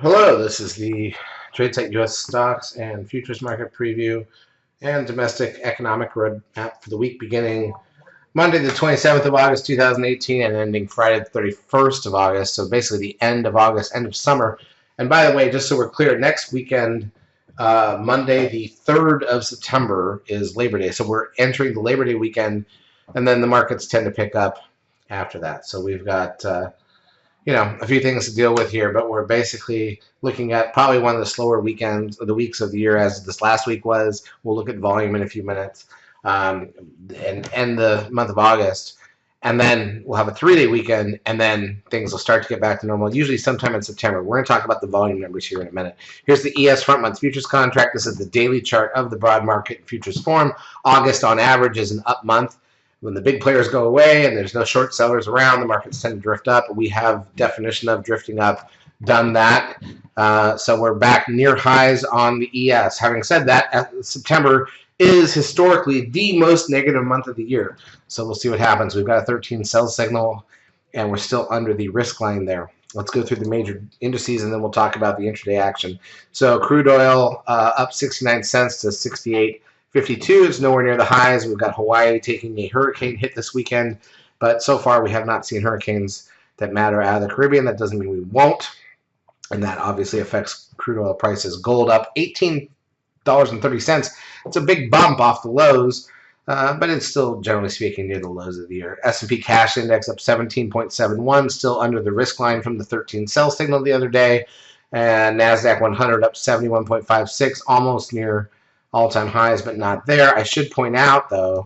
Hello, this is the TradeSite U.S. stocks and futures market preview and domestic economic roadmap for the week beginning Monday, the 27th of August, 2018, and ending Friday, the 31st of August. So basically the end of August, end of summer. And by the way, just so we're clear, next weekend, Monday, the 3rd of September, is Labor Day. So we're entering the Labor Day weekend, and then the markets tend to pick up after that. So we've got a few things to deal with here, but we're basically looking at probably one of the slower weekends or the weeks of the year, as this last week was. We'll look at volume in a few minutes, and end the month of August, and then we'll have a 3-day weekend, and then things will start to get back to normal, usually sometime in September. We're going to talk about the volume numbers here in a minute. Here's the ES front month futures contract. This is the daily chart of the broad market futures form. August, on average, is an up month. When the big players go away and there's no short sellers around, the markets tend to drift up. We have definition of drifting up, done that. So we're back near highs on the ES. Having said that, September is historically the most negative month of the year. So we'll see what happens. We've got a 13 sell signal, and we're still under the risk line there. Let's go through the major indices, and then we'll talk about the intraday action. So crude oil up 69 cents to 68.52 is nowhere near the highs. We've got Hawaii taking a hurricane hit this weekend, but so far we have not seen hurricanes that matter out of the Caribbean. That doesn't mean we won't, and that obviously affects crude oil prices. Gold up $18.30. It's a big bump off the lows, but it's still, generally speaking, near the lows of the year. S&P cash index up 17.71, still under the risk line from the 13 sell signal the other day. And Nasdaq 100 up 71.56, almost near all-time highs, but not there. I should point out, though,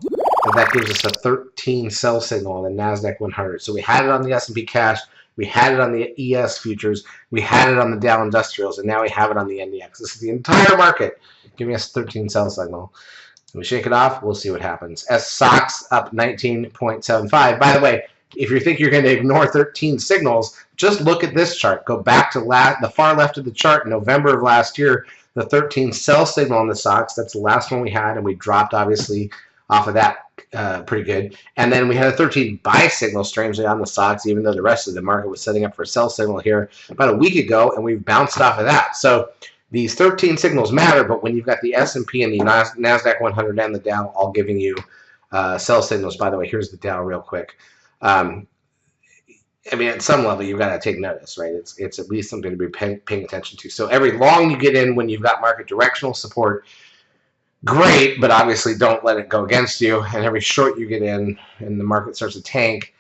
that gives us a 13 sell signal on the Nasdaq 100. So we had it on the S&P cash, we had it on the ES futures, we had it on the Dow Industrials, and now we have it on the NDX. This is the entire market giving us a 13 sell signal. When we shake it off, we'll see what happens. SOX up 19.75. By the way, if you think you're going to ignore 13 signals, just look at this chart. Go back to the far left of the chart, November of last year, the 13 sell signal on the SOX. That's the last one we had, and we dropped, obviously, off of that pretty good. And then we had a 13 buy signal, strangely, on the SOX, even though the rest of the market was setting up for a sell signal here about a week ago, and we've bounced off of that. So these 13 signals matter, but when you've got the S&P and the Nasdaq 100 and the Dow all giving you sell signals. By the way, here's the Dow real quick. I mean, at some level, you've got to take notice, right? It's at least something to be paying attention to. So every long you get in when you've got market directional support, great, but obviously don't let it go against you. And every short you get in and the market starts to tank,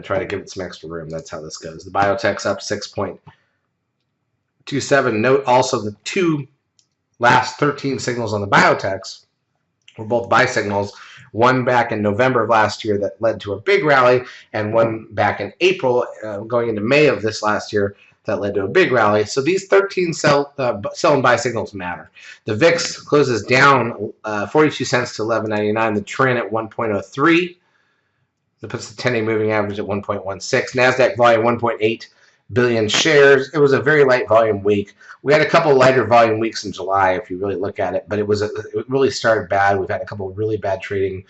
try to give it some extra room. That's how this goes. The biotech's up 6.27. Note also the two last 13 signals on the biotechs were both buy signals. One back in November of last year that led to a big rally, and one back in April, going into May of this last year, that led to a big rally. So these 13 sell and buy signals matter. The VIX closes down 42 cents to 11.99. The trend at 1.03. That puts the 10-day moving average at 1.16. Nasdaq volume 1.8 billion shares. It was a very light volume week. We had a couple lighter volume weeks in July, if you really look at it, but it really started bad. We've had a couple of really bad trading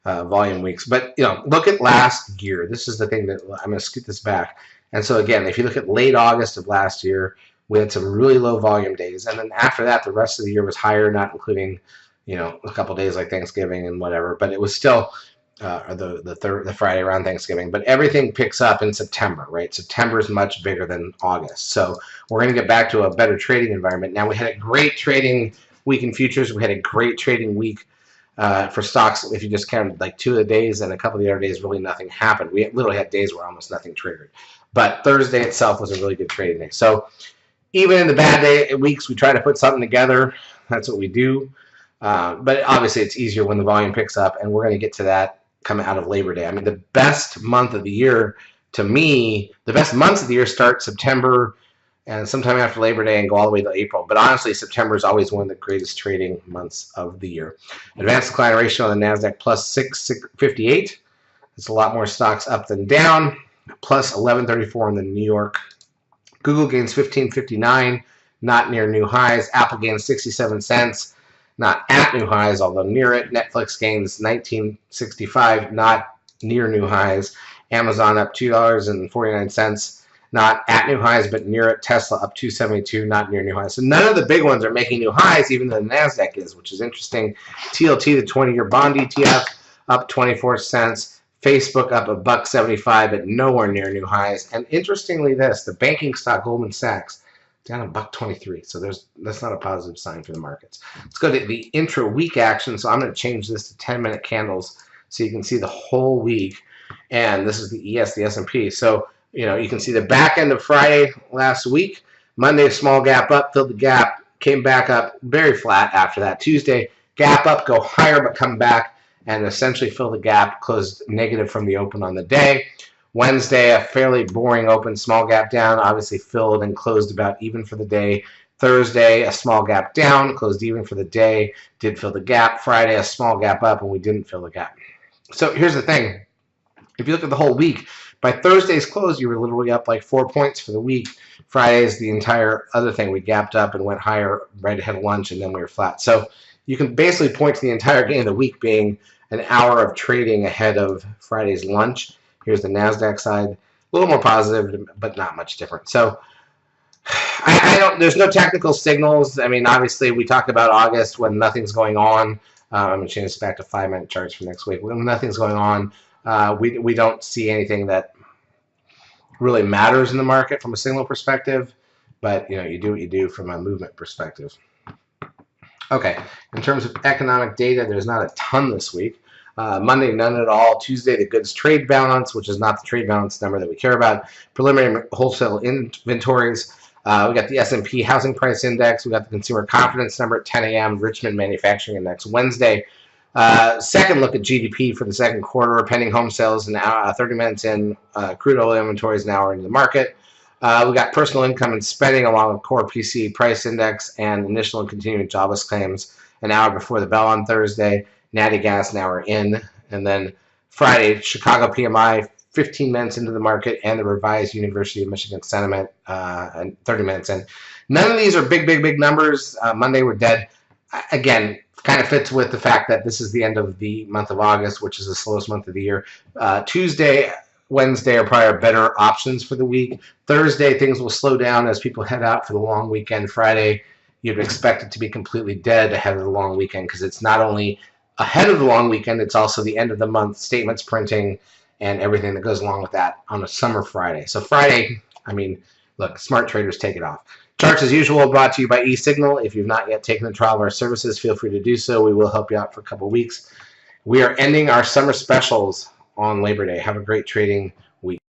volume weeks. But look at last year. This is the thing that I'm going to scoot this back. And so again, if you look at late August of last year, we had some really low volume days, and then after that, the rest of the year was higher, not including a couple days like Thanksgiving and whatever. But it was still the Friday around Thanksgiving, but everything picks up in September, right? September is much bigger than August, so we're going to get back to a better trading environment. Now, we had a great trading week in futures. We had a great trading week for stocks. If you just counted like 2 of the days, and a couple of the other days, really nothing happened. We literally had days where almost nothing triggered, but Thursday itself was a really good trading day. So even in the bad weeks, we try to put something together. That's what we do. But obviously, it's easier when the volume picks up, and we're going to get to that coming out of Labor Day. I mean, the best month of the year, to me, the best months of the year start September and sometime after Labor Day and go all the way to April. But honestly, September is always one of the greatest trading months of the year. Advanced decline ratio on the Nasdaq plus 658. It's a lot more stocks up than down. Plus 1134 in the New York. Google gains 1559, not near new highs. Apple gains 67 cents. Not at new highs, although near it. Netflix gains $19.65, not near new highs. Amazon up $2.49. not at new highs, but near it. Tesla up 272, not near new highs. So none of the big ones are making new highs, even though the Nasdaq is, which is interesting. TLT, the 20-year bond ETF, up 24 cents. Facebook up $1.75, but nowhere near new highs. And interestingly, the banking stock Goldman Sachs down $1.23. So that's not a positive sign for the markets. Let's go to the intra-week action. So I'm going to change this to 10-minute candles so you can see the whole week. And this is the S&P. So you can see the back end of Friday last week. Monday, small gap up, filled the gap, came back up, very flat after that. Tuesday, gap up, go higher, but come back and essentially fill the gap, closed negative from the open on the day. Wednesday, a fairly boring open, small gap down, obviously filled and closed about even for the day. Thursday, a small gap down, closed even for the day, did fill the gap. Friday, a small gap up, and we didn't fill the gap. So here's the thing. If you look at the whole week, by Thursday's close, you were literally up like 4 points for the week. Friday's the entire other thing. We gapped up and went higher right ahead of lunch, and then we were flat. So you can basically point to the entire game of the week being an hour of trading ahead of Friday's lunch. Here's the Nasdaq side, a little more positive, but not much different. So there's no technical signals. I mean, obviously, we talk about August when nothing's going on. I'm going to change this back to 5-minute charts for next week. When nothing's going on, we don't see anything that really matters in the market from a signal perspective. But you do what you do from a movement perspective. Okay, in terms of economic data, there's not a ton this week. Monday, none at all. Tuesday, the goods trade balance, which is not the trade balance number that we care about. Preliminary wholesale inventories. We got the S&P housing price index. We got the consumer confidence number at 10 a.m. Richmond manufacturing index Wednesday. Second look at GDP for the second quarter. Pending home sales now 30 minutes in. Crude oil inventories now are into the market. We got personal income and spending along with core PCE price index and initial and continuing jobless claims an hour before the bell on Thursday. Natty gas now are in. And then Friday, Chicago PMI 15 minutes into the market and the revised University of Michigan sentiment and 30 minutes in. None of these are big numbers. Monday we're dead. Again, kind of fits with the fact that this is the end of the month of August, which is the slowest month of the year. Tuesday, Wednesday are probably our better options for the week. Thursday, things will slow down as people head out for the long weekend. Friday, you'd expect it to be completely dead ahead of the long weekend because it's not only ahead of the long weekend, it's also the end of the month, statements printing, and everything that goes along with that on a summer Friday. So Friday, I mean, look, smart traders take it off. Charts as usual brought to you by eSignal. If you've not yet taken the trial of our services, feel free to do so. We will help you out for a couple of weeks. We are ending our summer specials on Labor Day. Have a great trading